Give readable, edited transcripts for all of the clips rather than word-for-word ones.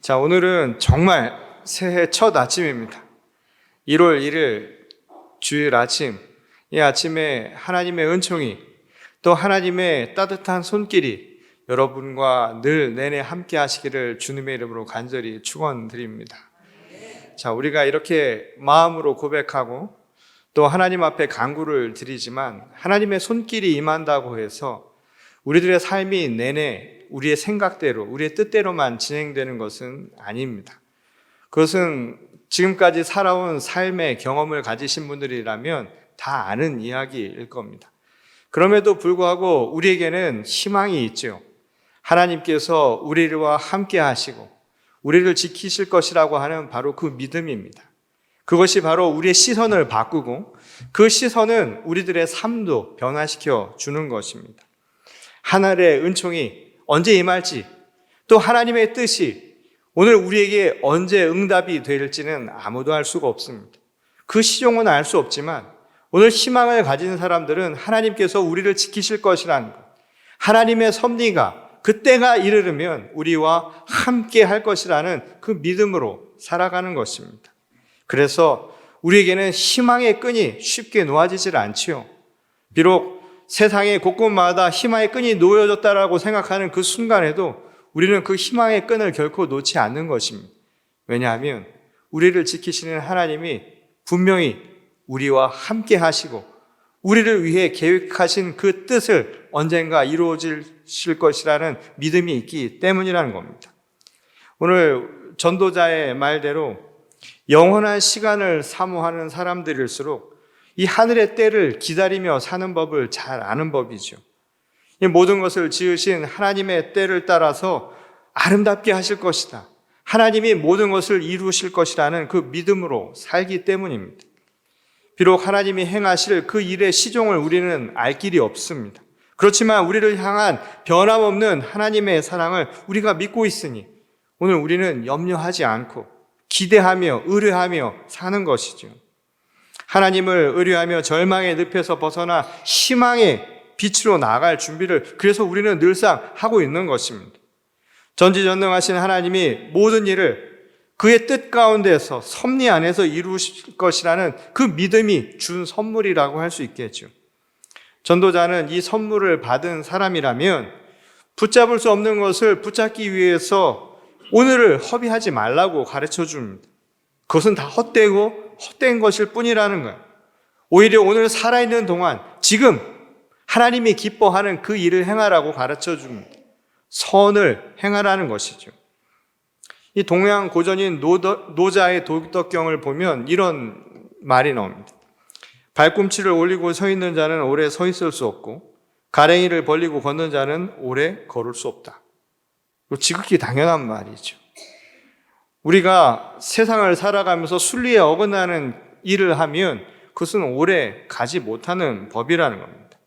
자, 오늘은 정말 새해 첫 아침입니다. 1월 1일 주일 아침, 이 아침에 하나님의 은총이 또 하나님의 따뜻한 손길이 여러분과 늘 내내 함께 하시기를 주님의 이름으로 간절히 축원드립니다. 자, 우리가 이렇게 마음으로 고백하고 또 하나님 앞에 간구를 드리지만 하나님의 손길이 임한다고 해서 우리들의 삶이 내내 우리의 생각대로, 우리의 뜻대로만 진행되는 것은 아닙니다. 그것은 지금까지 살아온 삶의 경험을 가지신 분들이라면 다 아는 이야기일 겁니다. 그럼에도 불구하고 우리에게는 희망이 있죠. 하나님께서 우리와 함께 하시고 우리를 지키실 것이라고 하는 바로 그 믿음입니다. 그것이 바로 우리의 시선을 바꾸고 그 시선은 우리들의 삶도 변화시켜 주는 것입니다. 하늘의 은총이 언제 임할지 또 하나님의 뜻이 오늘 우리에게 언제 응답이 될지는 아무도 알 수가 없습니다. 그 시종은 알 수 없지만 오늘 희망을 가진 사람들은 하나님께서 우리를 지키실 것이라는 것, 하나님의 섭리가 그때가 이르르면 우리와 함께 할 것이라는 그 믿음으로 살아가는 것입니다. 그래서 우리에게는 희망의 끈이 쉽게 놓아지질 않지요. 비록 세상의 곳곳마다 희망의 끈이 놓여졌다라고 생각하는 그 순간에도 우리는 그 희망의 끈을 결코 놓지 않는 것입니다. 왜냐하면 우리를 지키시는 하나님이 분명히 우리와 함께 하시고 우리를 위해 계획하신 그 뜻을 언젠가 이루어질 것이라는 믿음이 있기 때문이라는 겁니다. 오늘 전도자의 말대로 영원한 시간을 사모하는 사람들일수록 이 하늘의 때를 기다리며 사는 법을 잘 아는 법이죠. 이 모든 것을 지으신 하나님의 때를 따라서 아름답게 하실 것이다. 하나님이 모든 것을 이루실 것이라는 그 믿음으로 살기 때문입니다. 비록 하나님이 행하실 그 일의 시종을 우리는 알 길이 없습니다. 그렇지만 우리를 향한 변함없는 하나님의 사랑을 우리가 믿고 있으니 오늘 우리는 염려하지 않고 기대하며 의뢰하며 사는 것이죠. 하나님을 의뢰하며 절망의 늪에서 벗어나 희망의 빛으로 나아갈 준비를 그래서 우리는 늘상 하고 있는 것입니다. 전지전능하신 하나님이 모든 일을 그의 뜻 가운데서 섭리 안에서 이루실 것이라는 그 믿음이 준 선물이라고 할 수 있겠죠. 전도자는 이 선물을 받은 사람이라면 붙잡을 수 없는 것을 붙잡기 위해서 오늘을 허비하지 말라고 가르쳐 줍니다. 그것은 다 헛된 것일 뿐이라는 거예요. 오히려 오늘 살아있는 동안 지금 하나님이 기뻐하는 그 일을 행하라고 가르쳐 줍니다. 선을 행하라는 것이죠. 이 동양 고전인 노자의 도덕경을 보면 이런 말이 나옵니다. 발꿈치를 올리고 서 있는 자는 오래 서 있을 수 없고 가랭이를 벌리고 걷는 자는 오래 걸을 수 없다. 지극히 당연한 말이죠. 우리가 세상을 살아가면서 순리에 어긋나는 일을 하면 그것은 오래 가지 못하는 법이라는 겁니다.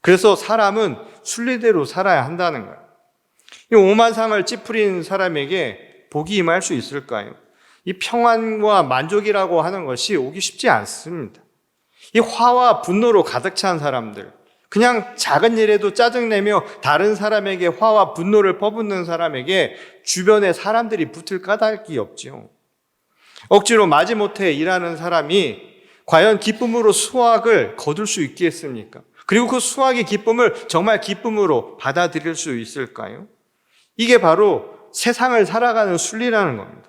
그래서 사람은 순리대로 살아야 한다는 거예요. 이 오만상을 찌푸린 사람에게 복이 임할 수 있을까요? 이 평안과 만족이라고 하는 것이 오기 쉽지 않습니다. 이 화와 분노로 가득 찬 사람들, 그냥 작은 일에도 짜증내며 다른 사람에게 화와 분노를 퍼붓는 사람에게 주변에 사람들이 붙을 까닭이 없죠. 억지로 마지못해 일하는 사람이 과연 기쁨으로 수확을 거둘 수 있겠습니까? 그리고 그 수확의 기쁨을 정말 기쁨으로 받아들일 수 있을까요? 이게 바로 세상을 살아가는 순리라는 겁니다.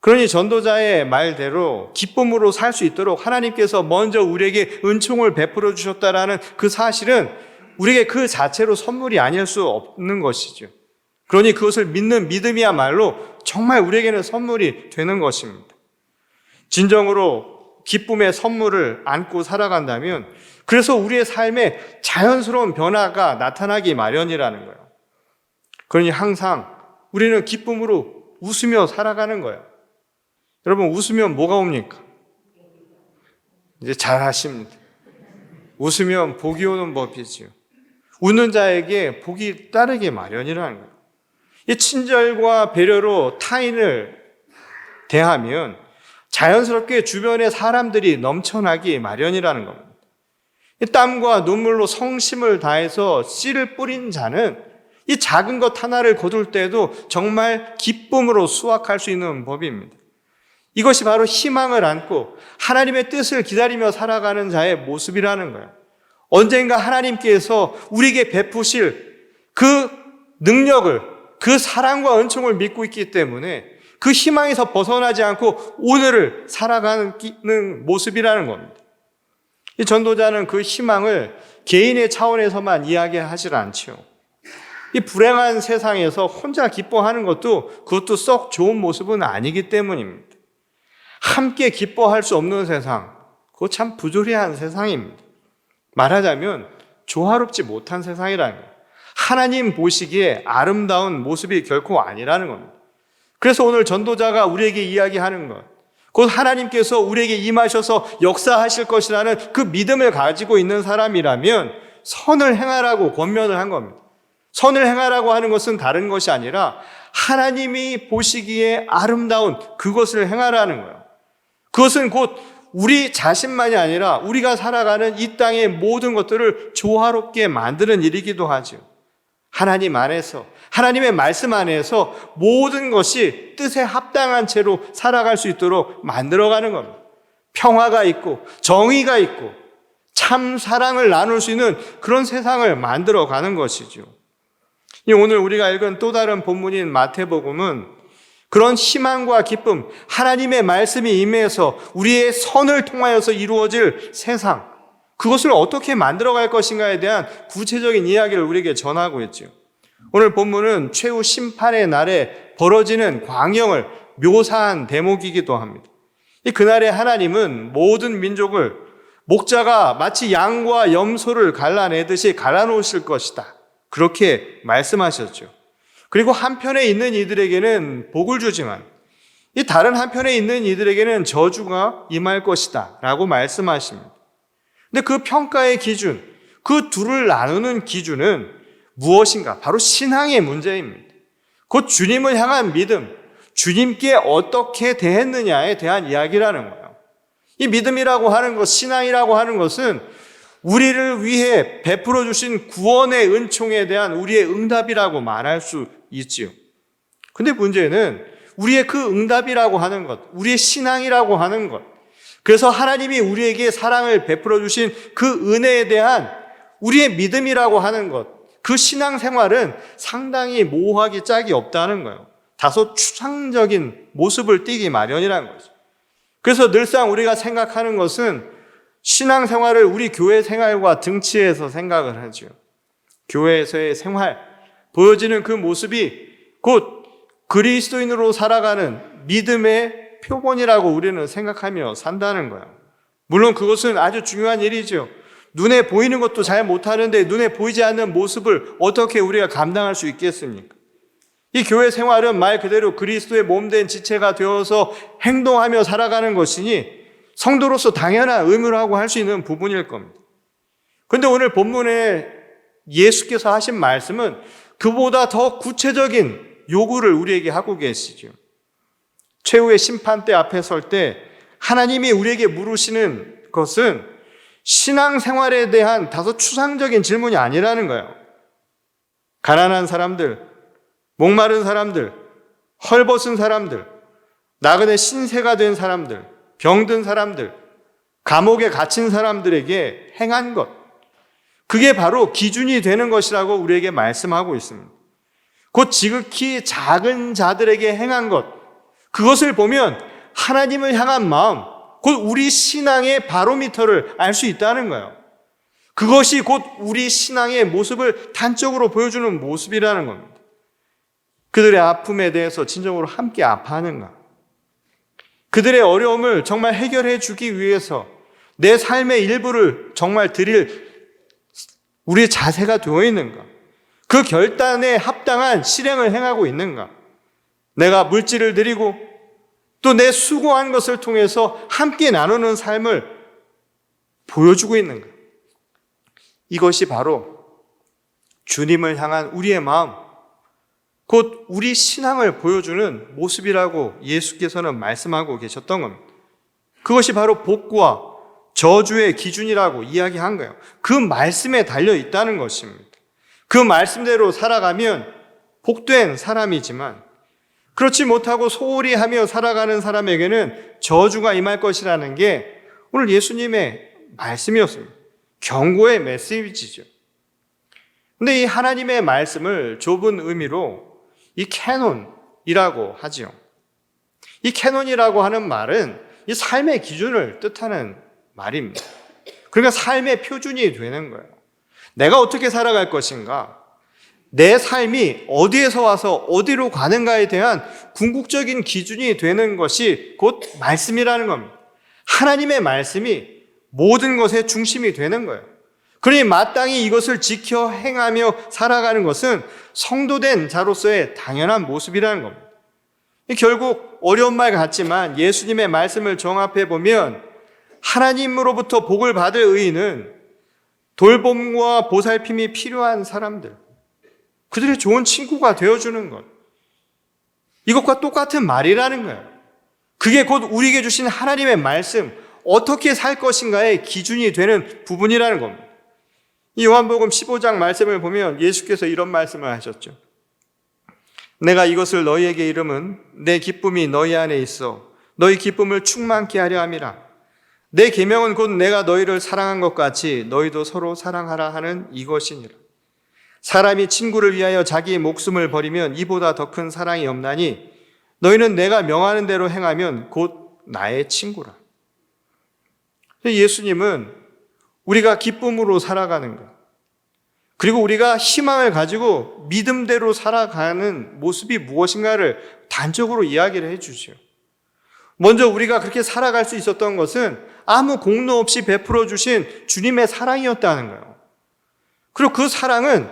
그러니 전도자의 말대로 기쁨으로 살 수 있도록 하나님께서 먼저 우리에게 은총을 베풀어 주셨다라는 그 사실은 우리에게 그 자체로 선물이 아닐 수 없는 것이죠. 그러니 그것을 믿는 믿음이야말로 정말 우리에게는 선물이 되는 것입니다. 진정으로 기쁨의 선물을 안고 살아간다면 그래서 우리의 삶에 자연스러운 변화가 나타나기 마련이라는 거예요. 그러니 항상 우리는 기쁨으로 웃으며 살아가는 거예요. 여러분, 웃으면 뭐가 옵니까? 이제 잘 아십니다. 웃으면 복이 오는 법이지요. 웃는 자에게 복이 따르기 마련이라는 거예요. 이 친절과 배려로 타인을 대하면 자연스럽게 주변의 사람들이 넘쳐나기 마련이라는 겁니다. 이 땀과 눈물로 성심을 다해서 씨를 뿌린 자는 이 작은 것 하나를 거둘 때도 정말 기쁨으로 수확할 수 있는 법입니다. 이것이 바로 희망을 안고 하나님의 뜻을 기다리며 살아가는 자의 모습이라는 거예요. 언젠가 하나님께서 우리에게 베푸실 그 능력을, 그 사랑과 은총을 믿고 있기 때문에 그 희망에서 벗어나지 않고 오늘을 살아가는 모습이라는 겁니다. 이 전도자는 그 희망을 개인의 차원에서만 이야기하지 않죠. 이 불행한 세상에서 혼자 기뻐하는 그것도 썩 좋은 모습은 아니기 때문입니다. 함께 기뻐할 수 없는 세상, 그거 참 부조리한 세상입니다. 말하자면 조화롭지 못한 세상이라는 거예요. 하나님 보시기에 아름다운 모습이 결코 아니라는 겁니다. 그래서 오늘 전도자가 우리에게 이야기하는 것, 곧 하나님께서 우리에게 임하셔서 역사하실 것이라는 그 믿음을 가지고 있는 사람이라면 선을 행하라고 권면을 한 겁니다. 선을 행하라고 하는 것은 다른 것이 아니라 하나님이 보시기에 아름다운 그것을 행하라는 거예요. 그것은 곧 우리 자신만이 아니라 우리가 살아가는 이 땅의 모든 것들을 조화롭게 만드는 일이기도 하죠. 하나님 안에서, 하나님의 말씀 안에서 모든 것이 뜻에 합당한 채로 살아갈 수 있도록 만들어가는 겁니다. 평화가 있고 정의가 있고 참 사랑을 나눌 수 있는 그런 세상을 만들어가는 것이죠. 오늘 우리가 읽은 또 다른 본문인 마태복음은 그런 희망과 기쁨, 하나님의 말씀이 임해서 우리의 선을 통하여서 이루어질 세상, 그것을 어떻게 만들어갈 것인가에 대한 구체적인 이야기를 우리에게 전하고 있죠. 오늘 본문은 최후 심판의 날에 벌어지는 광경을 묘사한 대목이기도 합니다. 그날에 하나님은 모든 민족을 목자가 마치 양과 염소를 갈라내듯이 갈라놓으실 것이다, 그렇게 말씀하셨죠. 그리고 한편에 있는 이들에게는 복을 주지만 이 다른 한편에 있는 이들에게는 저주가 임할 것이다 라고 말씀하십니다. 근데 그 평가의 기준, 그 둘을 나누는 기준은 무엇인가? 바로 신앙의 문제입니다. 곧 주님을 향한 믿음, 주님께 어떻게 대했느냐에 대한 이야기라는 거예요. 이 믿음이라고 하는 것, 신앙이라고 하는 것은 우리를 위해 베풀어 주신 구원의 은총에 대한 우리의 응답이라고 말할 수 있지요. 근데 문제는 우리의 그 응답이라고 하는 것, 우리의 신앙이라고 하는 것, 그래서 하나님이 우리에게 사랑을 베풀어 주신 그 은혜에 대한 우리의 믿음이라고 하는 것, 그 신앙생활은 상당히 모호하기 짝이 없다는 거예요. 다소 추상적인 모습을 띠기 마련이라는 거죠. 그래서 늘상 우리가 생각하는 것은 신앙생활을 우리 교회 생활과 등치해서 생각을 하죠. 교회에서의 생활, 보여지는 그 모습이 곧 그리스도인으로 살아가는 믿음의 표본이라고 우리는 생각하며 산다는 거예요. 물론 그것은 아주 중요한 일이죠. 눈에 보이는 것도 잘 못하는데 눈에 보이지 않는 모습을 어떻게 우리가 감당할 수 있겠습니까? 이 교회 생활은 말 그대로 그리스도의 몸된 지체가 되어서 행동하며 살아가는 것이니 성도로서 당연한 의무라고 할 수 있는 부분일 겁니다. 그런데 오늘 본문에 예수께서 하신 말씀은 그보다 더 구체적인 요구를 우리에게 하고 계시죠. 최후의 심판대 앞에 설 때 하나님이 우리에게 물으시는 것은 신앙생활에 대한 다소 추상적인 질문이 아니라는 거예요. 가난한 사람들, 목마른 사람들, 헐벗은 사람들, 나그네 신세가 된 사람들, 병든 사람들, 감옥에 갇힌 사람들에게 행한 것, 그게 바로 기준이 되는 것이라고 우리에게 말씀하고 있습니다. 곧 지극히 작은 자들에게 행한 것, 그것을 보면 하나님을 향한 마음, 곧 우리 신앙의 바로미터를 알 수 있다는 거예요. 그것이 곧 우리 신앙의 모습을 단적으로 보여주는 모습이라는 겁니다. 그들의 아픔에 대해서 진정으로 함께 아파하는가? 그들의 어려움을 정말 해결해 주기 위해서 내 삶의 일부를 정말 드릴 우리의 자세가 되어 있는가? 그 결단에 합당한 실행을 행하고 있는가? 내가 물질을 드리고 또 내 수고한 것을 통해서 함께 나누는 삶을 보여주고 있는가? 이것이 바로 주님을 향한 우리의 마음, 곧 우리 신앙을 보여주는 모습이라고 예수께서는 말씀하고 계셨던 겁니다. 그것이 바로 복과 저주의 기준이라고 이야기한 거예요. 그 말씀에 달려 있다는 것입니다. 그 말씀대로 살아가면 복된 사람이지만 그렇지 못하고 소홀히 하며 살아가는 사람에게는 저주가 임할 것이라는 게 오늘 예수님의 말씀이었습니다. 경고의 메시지죠. 근데 이 하나님의 말씀을 좁은 의미로 이 캐논이라고 하지요. 이 캐논이라고 하는 말은 이 삶의 기준을 뜻하는 말입니다. 그러니까 삶의 표준이 되는 거예요. 내가 어떻게 살아갈 것인가? 내 삶이 어디에서 와서 어디로 가는가에 대한 궁극적인 기준이 되는 것이 곧 말씀이라는 겁니다. 하나님의 말씀이 모든 것의 중심이 되는 거예요. 그러니 마땅히 이것을 지켜 행하며 살아가는 것은 성도된 자로서의 당연한 모습이라는 겁니다. 결국 어려운 말 같지만 예수님의 말씀을 종합해 보면 하나님으로부터 복을 받을 의인은 돌봄과 보살핌이 필요한 사람들, 그들의 좋은 친구가 되어주는 것, 이것과 똑같은 말이라는 거예요. 그게 곧 우리에게 주신 하나님의 말씀, 어떻게 살 것인가의 기준이 되는 부분이라는 겁니다. 이 요한복음 15장 말씀을 보면 예수께서 이런 말씀을 하셨죠. 내가 이것을 너희에게 이름은 내 기쁨이 너희 안에 있어 너희 기쁨을 충만케 하려 함이라. 내 계명은 곧 내가 너희를 사랑한 것 같이 너희도 서로 사랑하라 하는 이것이니라. 사람이 친구를 위하여 자기의 목숨을 버리면 이보다 더 큰 사랑이 없나니 너희는 내가 명하는 대로 행하면 곧 나의 친구라. 예수님은 우리가 기쁨으로 살아가는 것, 그리고 우리가 희망을 가지고 믿음대로 살아가는 모습이 무엇인가를 단적으로 이야기를 해주죠. 먼저 우리가 그렇게 살아갈 수 있었던 것은 아무 공로 없이 베풀어 주신 주님의 사랑이었다는 거예요. 그리고 그 사랑은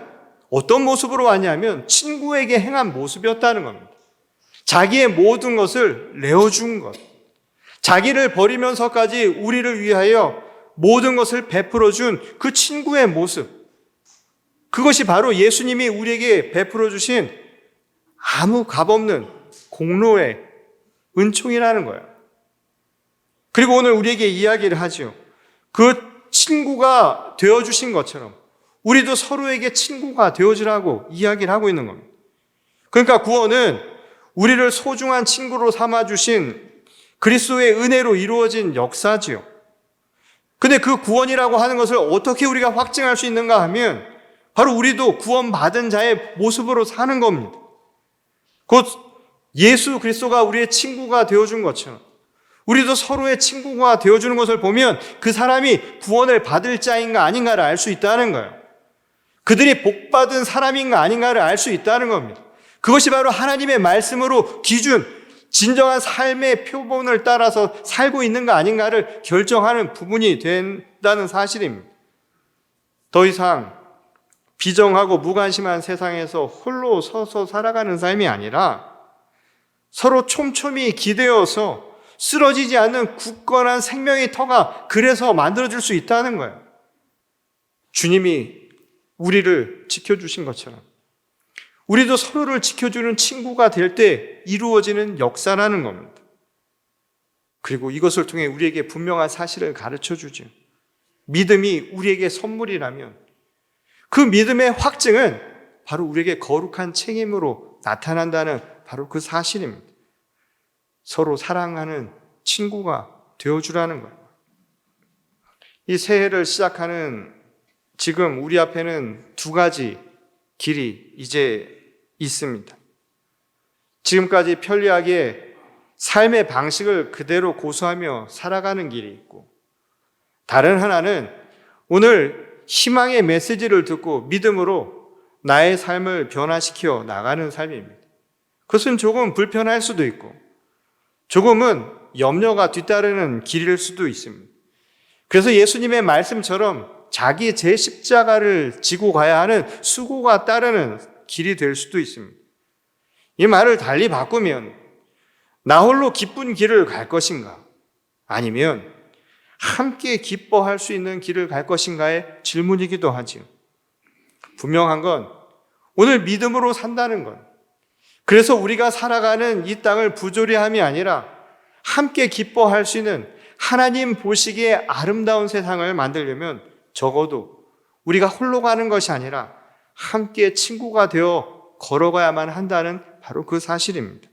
어떤 모습으로 왔냐면 친구에게 행한 모습이었다는 겁니다. 자기의 모든 것을 내어준 것, 자기를 버리면서까지 우리를 위하여 모든 것을 베풀어 준 그 친구의 모습, 그것이 바로 예수님이 우리에게 베풀어 주신 아무 값없는 공로의 은총이라는 거예요. 그리고 오늘 우리에게 이야기를 하죠. 그 친구가 되어주신 것처럼 우리도 서로에게 친구가 되어주라고 이야기를 하고 있는 겁니다. 그러니까 구원은 우리를 소중한 친구로 삼아주신 그리스도의 은혜로 이루어진 역사지요. 근데 그 구원이라고 하는 것을 어떻게 우리가 확증할 수 있는가 하면 바로 우리도 구원받은 자의 모습으로 사는 겁니다. 곧 예수 그리스도가 우리의 친구가 되어준 것처럼 우리도 서로의 친구가 되어주는 것을 보면 그 사람이 구원을 받을 자인가 아닌가를 알 수 있다는 거예요. 그들이 복받은 사람인가 아닌가를 알 수 있다는 겁니다. 그것이 바로 하나님의 말씀으로 기준, 진정한 삶의 표본을 따라서 살고 있는가 아닌가를 결정하는 부분이 된다는 사실입니다. 더 이상 비정하고 무관심한 세상에서 홀로 서서 살아가는 삶이 아니라 서로 촘촘히 기대어서 쓰러지지 않는 굳건한 생명의 터가 그래서 만들어질 수 있다는 거예요. 주님이 우리를 지켜주신 것처럼 우리도 서로를 지켜주는 친구가 될 때 이루어지는 역사라는 겁니다. 그리고 이것을 통해 우리에게 분명한 사실을 가르쳐 주죠. 믿음이 우리에게 선물이라면 그 믿음의 확증은 바로 우리에게 거룩한 책임으로 나타난다는 바로 그 사실입니다. 서로 사랑하는 친구가 되어주라는 거예요. 이 새해를 시작하는 지금 우리 앞에는 두 가지 길이 이제 있습니다. 지금까지 편리하게 삶의 방식을 그대로 고수하며 살아가는 길이 있고, 다른 하나는 오늘 희망의 메시지를 듣고 믿음으로 나의 삶을 변화시켜 나가는 삶입니다. 그것은 조금 불편할 수도 있고 조금은 염려가 뒤따르는 길일 수도 있습니다. 그래서 예수님의 말씀처럼 자기 제 십자가를 지고 가야 하는 수고가 따르는 길이 될 수도 있습니다. 이 말을 달리 바꾸면 나 홀로 기쁜 길을 갈 것인가, 아니면 함께 기뻐할 수 있는 길을 갈 것인가의 질문이기도 하지요. 분명한 건 오늘 믿음으로 산다는 것, 그래서 우리가 살아가는 이 땅을 부조리함이 아니라 함께 기뻐할 수 있는 하나님 보시기에 아름다운 세상을 만들려면 적어도 우리가 홀로 가는 것이 아니라 함께 친구가 되어 걸어가야만 한다는 바로 그 사실입니다.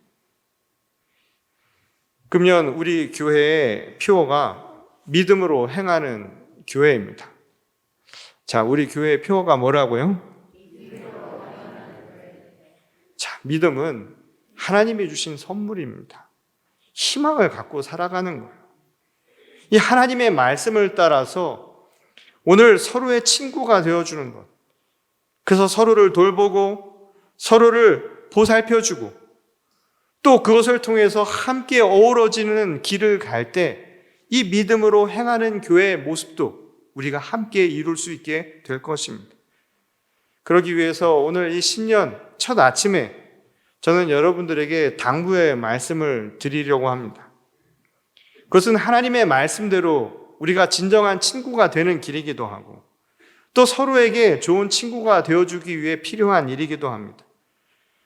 그러면 우리 교회의 표어가 믿음으로 행하는 교회입니다. 자, 우리 교회의 표어가 뭐라고요? 자, 믿음은 하나님이 주신 선물입니다. 희망을 갖고 살아가는 거예요. 이 하나님의 말씀을 따라서 오늘 서로의 친구가 되어주는 것. 그래서 서로를 돌보고 서로를 보살펴주고 또 그것을 통해서 함께 어우러지는 길을 갈 때 이 믿음으로 행하는 교회의 모습도 우리가 함께 이룰 수 있게 될 것입니다. 그러기 위해서 오늘 이 신년 첫 아침에 저는 여러분들에게 당부의 말씀을 드리려고 합니다. 그것은 하나님의 말씀대로 우리가 진정한 친구가 되는 길이기도 하고 또 서로에게 좋은 친구가 되어주기 위해 필요한 일이기도 합니다.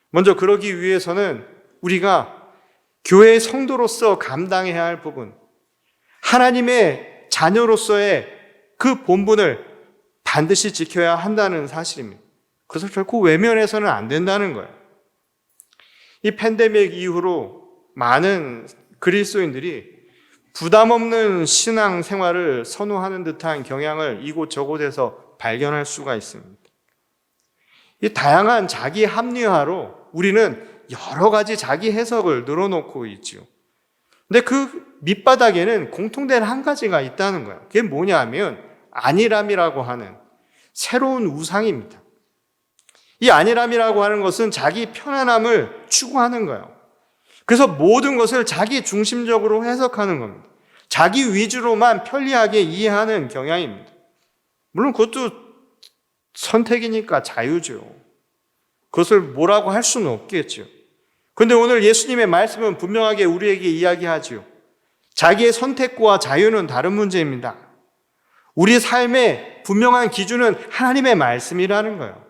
먼저 그러기 위해서는 우리가 교회의 성도로서 감당해야 할 부분, 하나님의 자녀로서의 그 본분을 반드시 지켜야 한다는 사실입니다. 그것을 결코 외면해서는 안 된다는 거예요. 이 팬데믹 이후로 많은 그리스도인들이 부담 없는 신앙 생활을 선호하는 듯한 경향을 이곳저곳에서 발견할 수가 있습니다. 이 다양한 자기 합리화로 우리는 여러 가지 자기 해석을 늘어놓고 있죠. 근데 그 밑바닥에는 공통된 한 가지가 있다는 거예요. 그게 뭐냐면 안일함이라고 하는 새로운 우상입니다. 이 안일함이라고 하는 것은 자기 편안함을 추구하는 거예요. 그래서 모든 것을 자기 중심적으로 해석하는 겁니다. 자기 위주로만 편리하게 이해하는 경향입니다. 물론 그것도 선택이니까 자유죠. 그것을 뭐라고 할 수는 없겠죠. 그런데 오늘 예수님의 말씀은 분명하게 우리에게 이야기하죠. 자기의 선택과 자유는 다른 문제입니다. 우리 삶의 분명한 기준은 하나님의 말씀이라는 거예요.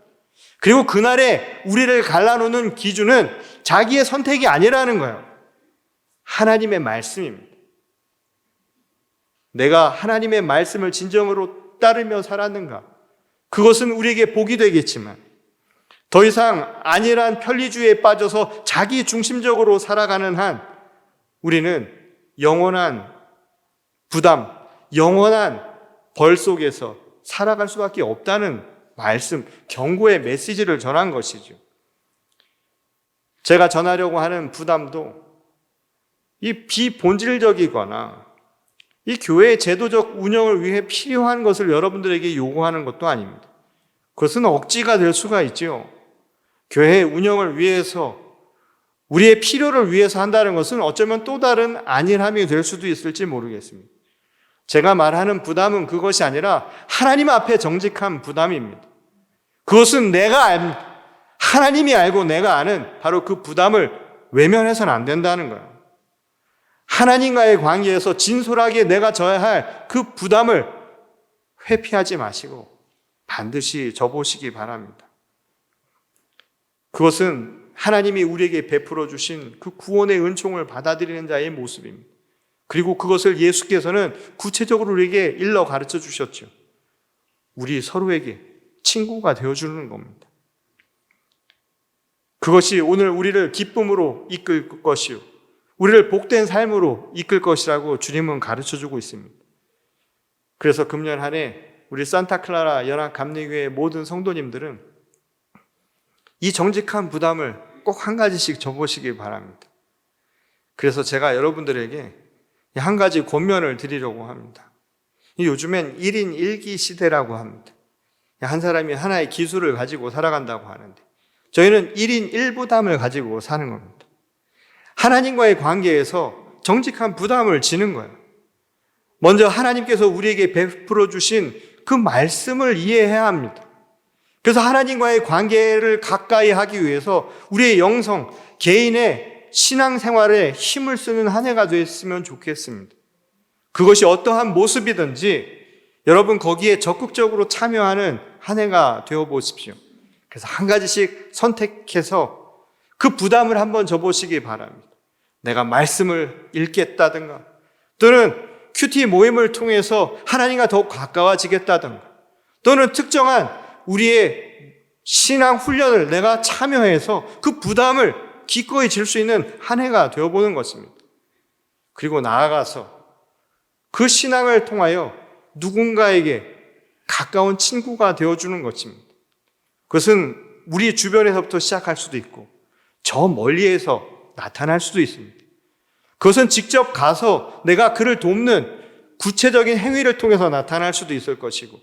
그리고 그날에 우리를 갈라놓는 기준은 자기의 선택이 아니라는 거예요. 하나님의 말씀입니다. 내가 하나님의 말씀을 진정으로 따르며 살았는가? 그것은 우리에게 복이 되겠지만 더 이상 안일한 편리주의에 빠져서 자기 중심적으로 살아가는 한 우리는 영원한 부담, 영원한 벌 속에서 살아갈 수밖에 없다는 말씀, 경고의 메시지를 전한 것이죠. 제가 전하려고 하는 부담도 이 비본질적이거나 이 교회의 제도적 운영을 위해 필요한 것을 여러분들에게 요구하는 것도 아닙니다. 그것은 억지가 될 수가 있죠. 교회의 운영을 위해서 우리의 필요를 위해서 한다는 것은 어쩌면 또 다른 안일함이 될 수도 있을지 모르겠습니다. 제가 말하는 부담은 그것이 아니라 하나님 앞에 정직한 부담입니다. 그것은 하나님이 알고 내가 아는 바로 그 부담을 외면해서는 안 된다는 거예요. 하나님과의 관계에서 진솔하게 내가 져야 할 그 부담을 회피하지 마시고 반드시 져보시기 바랍니다. 그것은 하나님이 우리에게 베풀어 주신 그 구원의 은총을 받아들이는 자의 모습입니다. 그리고 그것을 예수께서는 구체적으로 우리에게 일러 가르쳐 주셨죠. 우리 서로에게 친구가 되어주는 겁니다. 그것이 오늘 우리를 기쁨으로 이끌 것이요, 우리를 복된 삶으로 이끌 것이라고 주님은 가르쳐주고 있습니다. 그래서 금년 한 해 우리 산타클라라 연합감리교회 모든 성도님들은 이 정직한 부담을 꼭 한 가지씩 접으시기 바랍니다. 그래서 제가 여러분들에게 한 가지 권면을 드리려고 합니다. 요즘엔 1인 1기 시대라고 합니다. 한 사람이 하나의 기술을 가지고 살아간다고 하는데 저희는 1인 1부담을 가지고 사는 겁니다. 하나님과의 관계에서 정직한 부담을 지는 거예요. 먼저 하나님께서 우리에게 베풀어 주신 그 말씀을 이해해야 합니다. 그래서 하나님과의 관계를 가까이 하기 위해서 우리의 영성, 개인의 신앙생활에 힘을 쓰는 한 해가 됐으면 좋겠습니다. 그것이 어떠한 모습이든지 여러분 거기에 적극적으로 참여하는 한 해가 되어보십시오. 그래서 한 가지씩 선택해서 그 부담을 한번 져보시기 바랍니다. 내가 말씀을 읽겠다든가 또는 큐티 모임을 통해서 하나님과 더욱 가까워지겠다든가 또는 특정한 우리의 신앙 훈련을 내가 참여해서 그 부담을 기꺼이 질 수 있는 한 해가 되어보는 것입니다. 그리고 나아가서 그 신앙을 통하여 누군가에게 가까운 친구가 되어주는 것입니다. 그것은 우리 주변에서부터 시작할 수도 있고 저 멀리에서 나타날 수도 있습니다. 그것은 직접 가서 내가 그를 돕는 구체적인 행위를 통해서 나타날 수도 있을 것이고,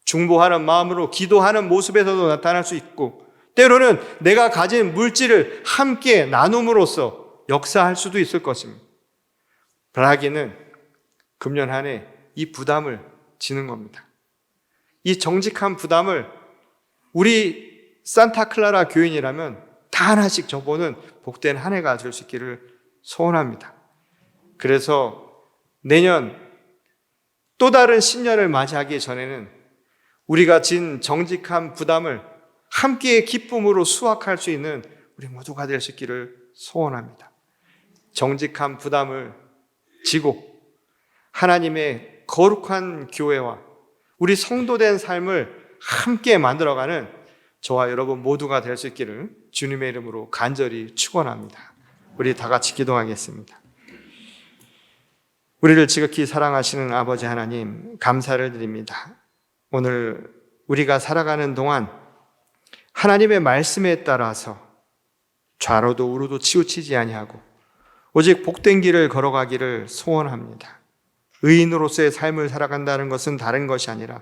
중보하는 마음으로 기도하는 모습에서도 나타날 수 있고, 때로는 내가 가진 물질을 함께 나눔으로써 역사할 수도 있을 것입니다. 바라기는 금년 한 해 이 부담을 지는 겁니다. 이 정직한 부담을 우리 산타클라라 교인이라면 다 하나씩 져보는 복된 한 해가 될 수 있기를 소원합니다. 그래서 내년 또 다른 신년을 맞이하기 전에는 우리가 진 정직한 부담을 함께 기쁨으로 수확할 수 있는 우리 모두가 될 수 있기를 소원합니다. 정직한 부담을 지고 하나님의 거룩한 교회와 우리 성도된 삶을 함께 만들어가는 저와 여러분 모두가 될 수 있기를 주님의 이름으로 간절히 축원합니다. 우리 다 같이 기도하겠습니다. 우리를 지극히 사랑하시는 아버지 하나님, 감사를 드립니다. 오늘 우리가 살아가는 동안 하나님의 말씀에 따라서 좌로도 우로도 치우치지 아니하고 오직 복된 길을 걸어가기를 소원합니다. 의인으로서의 삶을 살아간다는 것은 다른 것이 아니라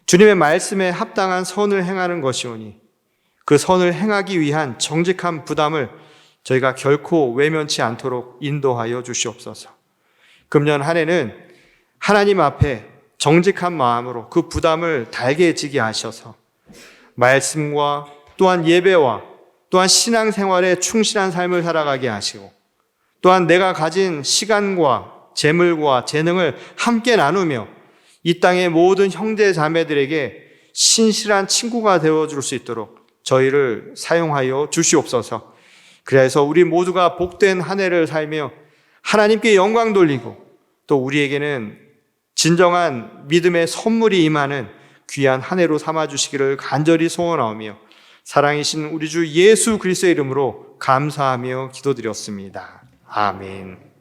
주님의 말씀에 합당한 선을 행하는 것이오니 그 선을 행하기 위한 정직한 부담을 저희가 결코 외면치 않도록 인도하여 주시옵소서. 금년 한 해는 하나님 앞에 정직한 마음으로 그 부담을 달게 지게 하셔서 말씀과 또한 예배와 또한 신앙생활에 충실한 삶을 살아가게 하시고, 또한 내가 가진 시간과 재물과 재능을 함께 나누며 이 땅의 모든 형제 자매들에게 신실한 친구가 되어줄 수 있도록 저희를 사용하여 주시옵소서. 그래서 우리 모두가 복된 한 해를 살며 하나님께 영광 돌리고 또 우리에게는 진정한 믿음의 선물이 임하는 귀한 한 해로 삼아주시기를 간절히 소원하오며 사랑이신 우리 주 예수 그리스도의 이름으로 감사하며 기도드렸습니다. 아멘.